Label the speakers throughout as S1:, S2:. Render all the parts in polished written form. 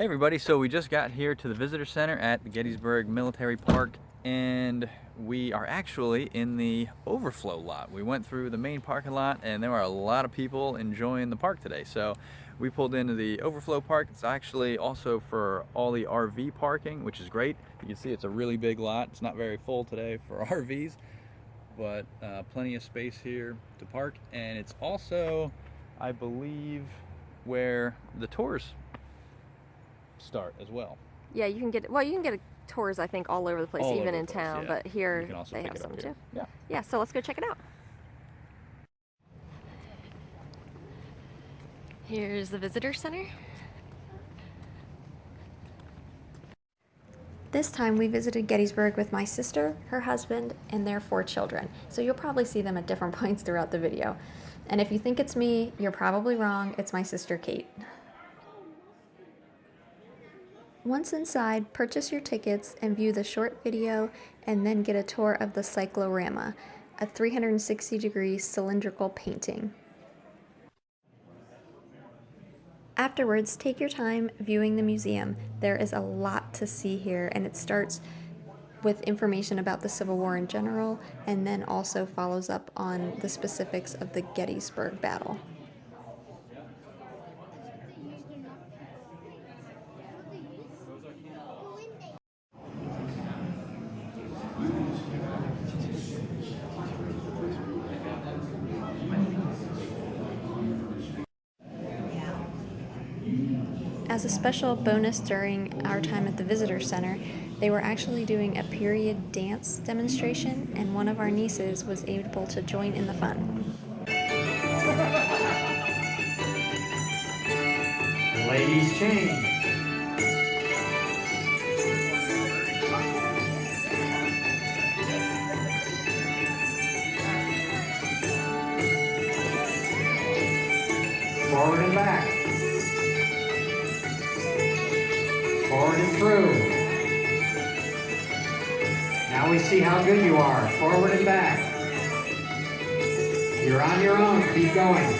S1: Hey everybody, so we just got here to the visitor center at the Gettysburg Military Park, and we are actually in the overflow lot. We went through the main parking lot and there were a lot of people enjoying the park today. So we pulled into the overflow park. It's actually also for all the RV parking, which is great. You can see it's a really big lot. It's not very full today for RVs, but plenty of space here to park. And it's also, I believe, where the tours start as well.
S2: Yeah, you can get tours, I think, all over the place, even in town, but here they have some too. Yeah, so let's go check it out. Here's the visitor center.
S3: This time we visited Gettysburg with my sister, her husband, and their 4 children. So you'll probably see them at different points throughout the video. And if you think it's me, you're probably wrong. It's my sister Kate. Once inside, purchase your tickets and view the short video and then get a tour of the cyclorama, a 360-degree cylindrical painting. Afterwards, take your time viewing the museum. There is a lot to see here, and it starts with information about the Civil War in general and then also follows up on the specifics of the Gettysburg battle. As a special bonus during our time at the Visitor Center, they were actually doing a period dance demonstration, and one of our nieces was able to join in the fun.
S4: Ladies change. Forward and back. Forward and through. Now we see how good you are. Forward and back. You're on your own. Keep going.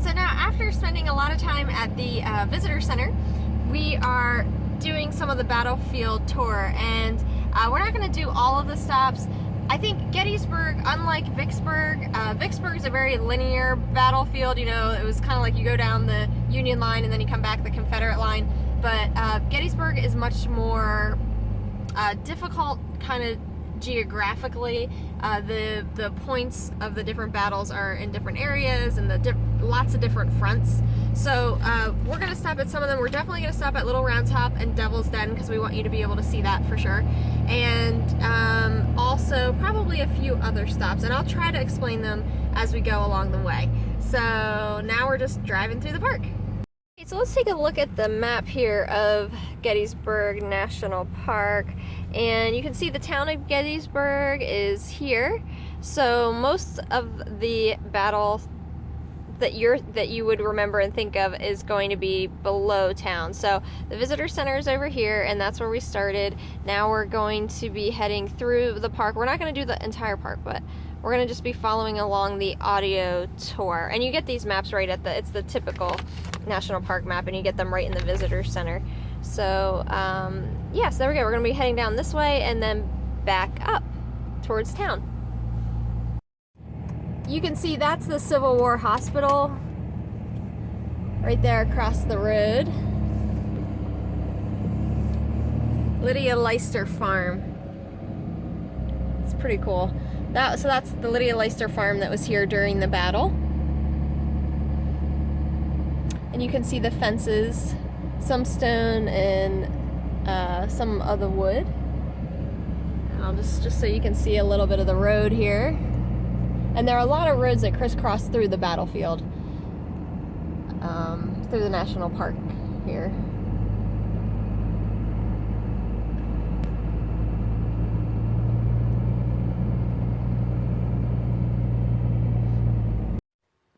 S2: So now, after spending a lot of time at the visitor center, we are doing some of the battlefield tour, and we're not going to do all of the stops. I think Gettysburg, unlike Vicksburg, Vicksburg is a very linear battlefield. You know, it was kind of like you go down the Union line and then you come back the Confederate line, but Gettysburg is much more difficult kind of geographically. The points of the different battles are in different areas and lots of different fronts. So we're going to stop at some of them. We're definitely going to stop at Little Round Top and Devil's Den because we want you to be able to see that for sure. And also probably a few other stops. And I'll try to explain them as we go along the way. So now we're just driving through the park. Okay, so let's take a look at the map here of Gettysburg National Park. And you can see the town of Gettysburg is here. So most of the battle that you would remember and think of is going to be below town. So the visitor center is over here, and that's where we started. Now we're going to be heading through the park. We're not going to do the entire park, but we're going to just be following along the audio tour. And you get these maps right at it's the typical national park map, and you get them right in the visitor center. So yeah, so there we go. We're going to be heading down this way and then back up towards town. You can see that's the Civil War Hospital right there across the road. Lidia Leister Farm. It's pretty cool. So that's the Lidia Leister Farm that was here during the battle. And you can see the fences, some stone and some of the wood. And I'll just so you can see a little bit of the road here. And there are a lot of roads that crisscross through the battlefield, through the national park here.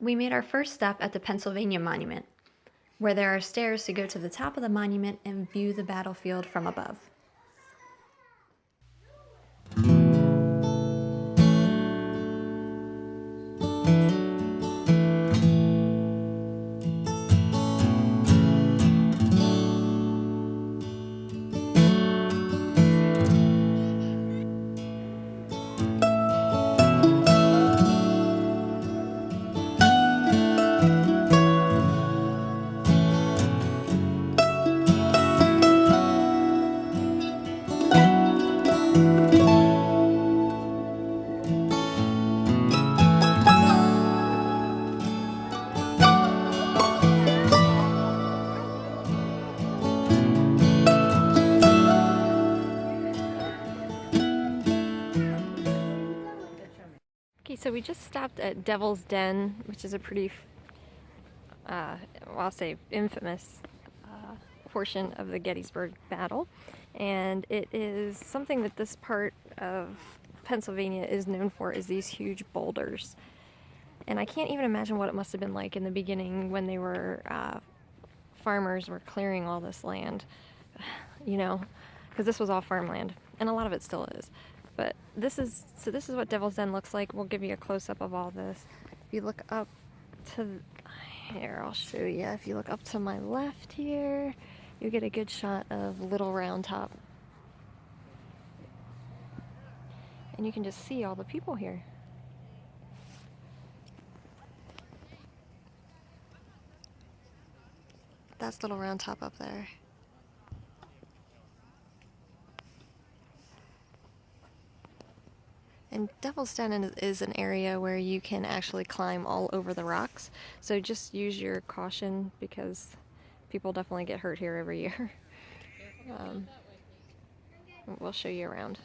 S3: We made our first stop at the Pennsylvania Monument. where there are stairs to go to the top of the monument and view the battlefield from above.
S2: Okay, so we just stopped at Devil's Den, which is a pretty, well, I'll say infamous portion of the Gettysburg battle. And it is something that this part of Pennsylvania is known for, is these huge boulders. And I can't even imagine what it must have been like in the beginning when they were, farmers were clearing all this land, you know, because this was all farmland, and a lot of it still is. But this is what Devil's Den looks like. We'll give you a close-up of all this. If you look up to, here, I'll show you. If you look up to my left here, you get a good shot of Little Round Top. And you can just see all the people here. That's Little Round Top up there. And Devil's Den is an area where you can actually climb all over the rocks. So just use your caution, because people definitely get hurt here every year. We'll show you around.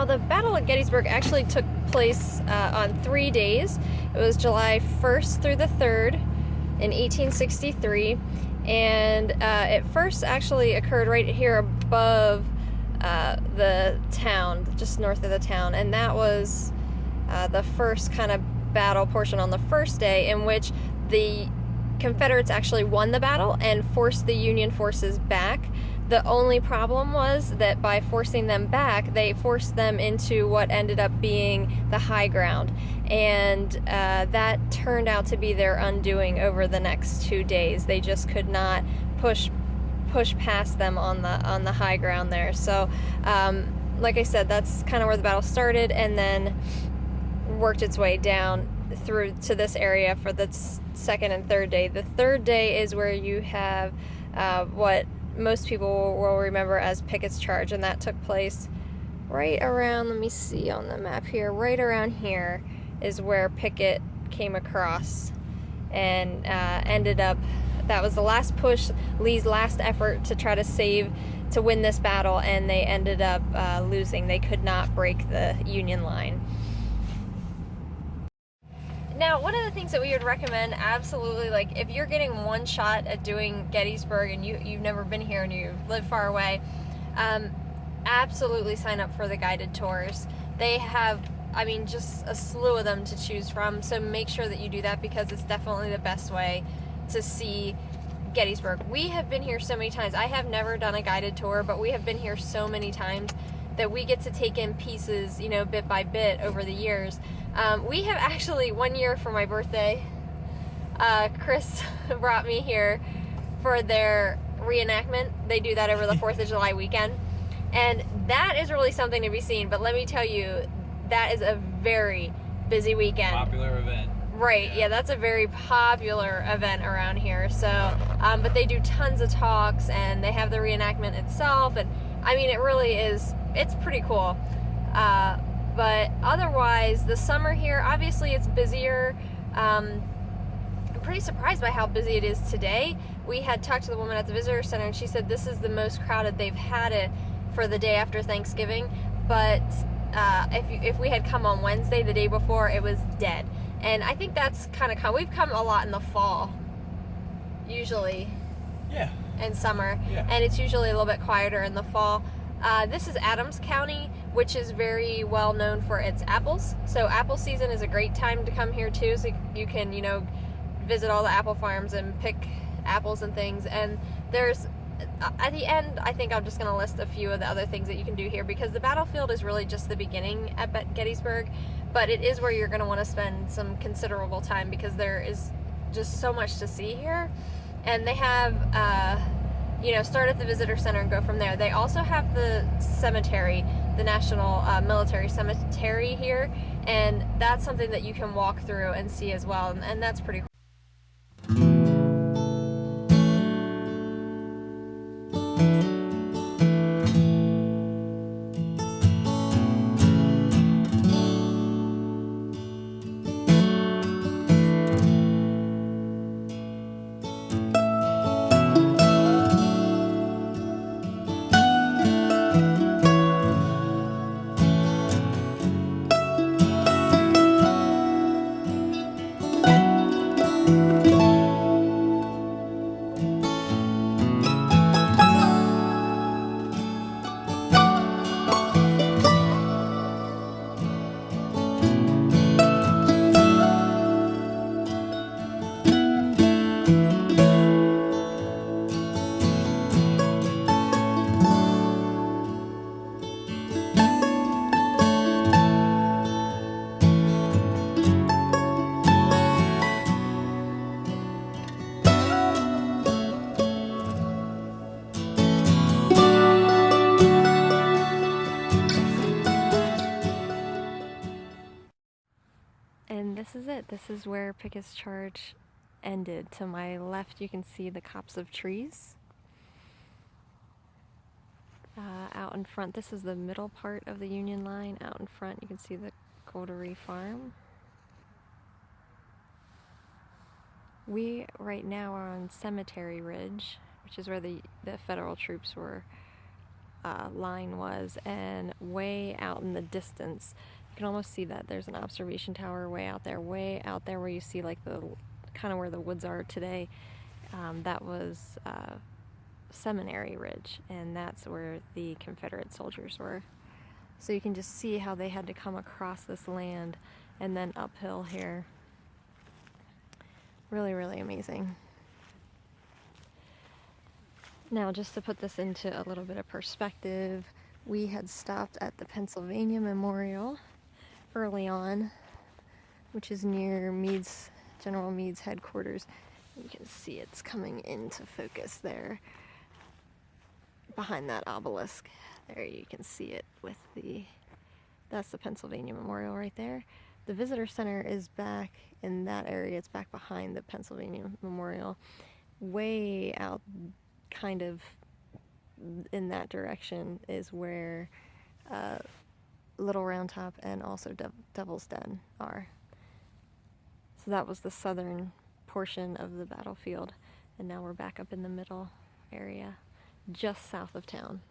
S2: The Battle of Gettysburg actually took place on 3 days. It was July 1st through the 3rd in 1863, and it first actually occurred right here above the town, just north of the town, and that was the first kind of battle portion on the first day, in which the Confederates actually won the battle and forced the Union forces back. The only problem was that by forcing them back, they forced them into what ended up being the high ground, and that turned out to be their undoing over the next 2 days. They just could not push past them on the high ground there. So, like I said, that's kind of where the battle started, and then worked its way down through to this area for the second and third day. The third day is where you have what most people will remember as Picketts Charge, and that took place right around, let me see on the map here, right around here is where Pickett came across and ended up, that was the last push, Lee's last effort to try to win this battle, and they ended up losing. They could not break the Union line. Now, one of the things that we would recommend, absolutely, like if you're getting one shot at doing Gettysburg and you've never been here and you live far away, absolutely sign up for the guided tours. They have, I mean, just a slew of them to choose from, so make sure that you do that because it's definitely the best way to see Gettysburg. We have been here so many times. I have never done a guided tour, but we have been here so many times that we get to take in pieces, you know, bit by bit over the years. We have actually, one year for my birthday, Chris brought me here for their reenactment. They do that over the 4th of July weekend. And that is really something to be seen. But let me tell you, that is a very busy weekend.
S1: Popular event.
S2: Right, yeah, that's a very popular event around here. So, but they do tons of talks and they have the reenactment itself. And I mean, it really is, it's pretty cool. But otherwise, the summer here, obviously it's busier. I'm pretty surprised by how busy it is today. We had talked to the woman at the visitor center and she said this is the most crowded they've had it for the day after Thanksgiving. But if we had come on Wednesday, the day before, it was dead. And I think that's kind of we've come a lot in the fall, usually.
S1: Yeah.
S2: In summer,
S1: Yeah.
S2: And it's usually a little bit quieter in the fall. This is Adams County, which is very well known for its apples. So apple season is a great time to come here too. So you can, you know, visit all the apple farms and pick apples and things. And there's, at the end, I think I'm just going to list a few of the other things that you can do here because the battlefield is really just the beginning at Gettysburg, but it is where you're going to want to spend some considerable time because there is just so much to see here. And they have, you know, start at the visitor center and go from there. They also have the cemetery, the National Military Cemetery here, and that's something that you can walk through and see as well, and that's pretty cool. And this is it. This is where Picketts Charge ended. To my left, you can see the copse of trees. Out in front, this is the middle part of the Union line. Out in front, you can see the Goldery Farm. We right now are on Cemetery Ridge, which is where the federal troops were line was, and way out in the distance, you can almost see that there's an observation tower way out there where you see like the kind of where the woods are today. That was Seminary Ridge, and that's where the Confederate soldiers were. So you can just see how they had to come across this land and then uphill here. Really, really amazing. Now, just to put this into a little bit of perspective, we had stopped at the Pennsylvania Memorial early on, which is near General Meade's headquarters. You can see it's coming into focus there. Behind that obelisk, there you can see it with that's the Pennsylvania Memorial right there. The visitor center is back in that area. It's back behind the Pennsylvania Memorial, way out kind of in that direction is where Little Round Top and also Devil's Den are. So that was the southern portion of the battlefield, and now we're back up in the middle area, just south of town.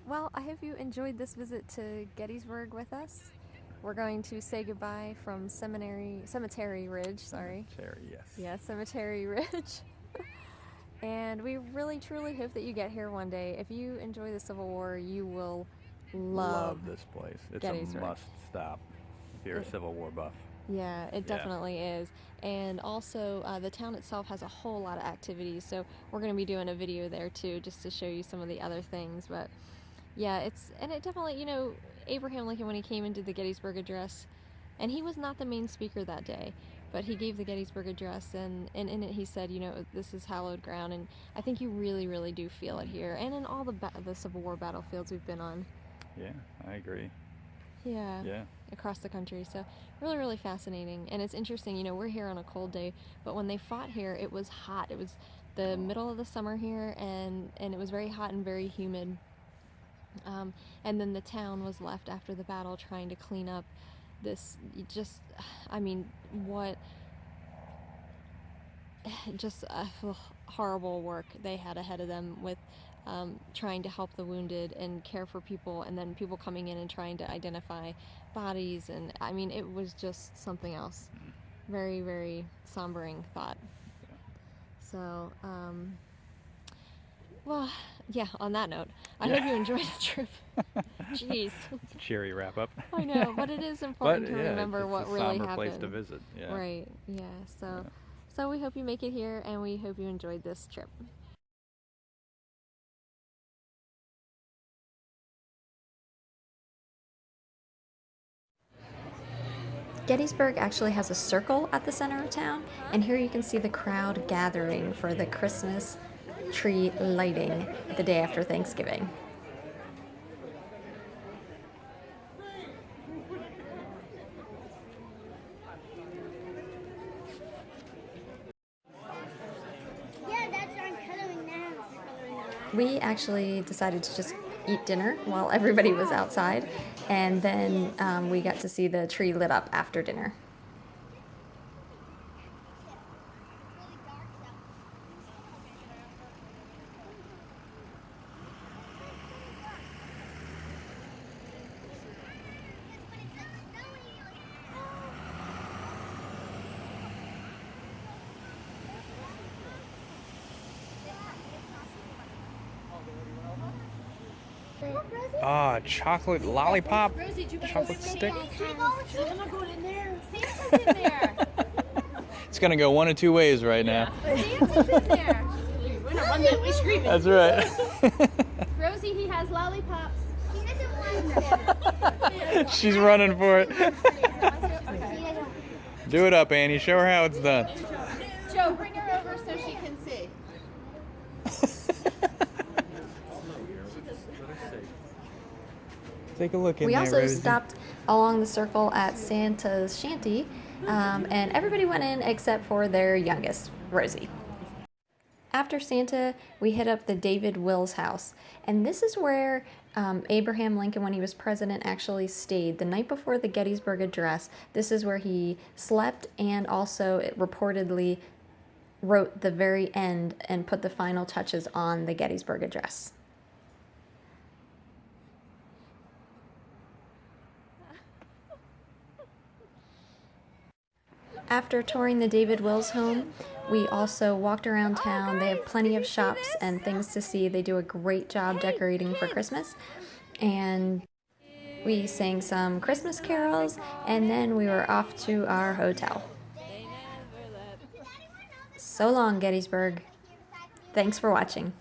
S2: Well, I hope you enjoyed this visit to Gettysburg with us. We're going to say goodbye from Cemetery Ridge, sorry.
S1: Cherry, yes.
S2: Yeah, Cemetery Ridge. And we really truly hope that you get here one day. If you enjoy the Civil War, you will love
S1: this place. It's
S2: Gettysburg.
S1: a must stop if you're a Civil War buff.
S2: Yeah, it definitely is. And also, the town itself has a whole lot of activities, so we're going to be doing a video there too, just to show you some of the other things. But yeah, it definitely, you know, Abraham Lincoln, when he came into the Gettysburg Address, and he was not the main speaker that day, but he gave the Gettysburg Address, and in it he said, you know, this is hallowed ground, and I think you really, really do feel it here, and in all the Civil War battlefields we've been on.
S1: Yeah, I agree.
S2: Yeah.
S1: Yeah.
S2: Across the country. So really, really fascinating. And it's interesting, you know, we're here on a cold day, but when they fought here, it was hot. It was the middle of the summer here, and it was very hot and very humid. And then the town was left after the battle trying to clean up this, just, I mean, what, just horrible work they had ahead of them with trying to help the wounded and care for people, and then people coming in and trying to identify bodies, and I mean, it was just something else. Very, very sombering thought. So, well, yeah, on that note, I hope you enjoyed the trip. Jeez.
S1: It's a cheery wrap up.
S2: I know, but it is important to
S1: yeah,
S2: remember
S1: it's
S2: what
S1: a
S2: really
S1: somber
S2: happened.
S1: place to visit. Yeah.
S2: Right, yeah, so we hope you make it here, and we hope you enjoyed this trip.
S3: Gettysburg actually has a circle at the center of town, and here you can see the crowd gathering for the Christmas tree lighting the day after Thanksgiving.
S5: Yeah, that's what I'm coloring now.
S3: We actually decided to just eat dinner while everybody was outside, and then we got to see the tree lit up after dinner.
S1: Ah, chocolate lollipop, chocolate stick.
S5: I'm not going in there. Santa's in there.
S1: It's gonna go one of two ways right now.
S5: Santa's in there. We're gonna run that way screaming.
S1: That's right.
S5: Rosie, he has lollipops. He doesn't want them.
S1: She's running for it. Do it up, Annie. Show her how it's done.
S5: Joe, bring her over so she can see.
S1: Take a look in
S3: We
S1: there,
S3: also
S1: Rosie.
S3: stopped along the circle at Santa's shanty, and everybody went in except for their youngest, Rosie. After Santa, we hit up the David Wills house, and this is where Abraham Lincoln, when he was president, actually stayed the night before the Gettysburg Address. This is where he slept, and also it reportedly wrote the very end and put the final touches on the Gettysburg Address. After touring the David Wills home, we also walked around town. They have plenty of shops and things to see. They do a great job decorating for Christmas. And we sang some Christmas carols, and then we were off to our hotel. So long, Gettysburg. Thanks for watching.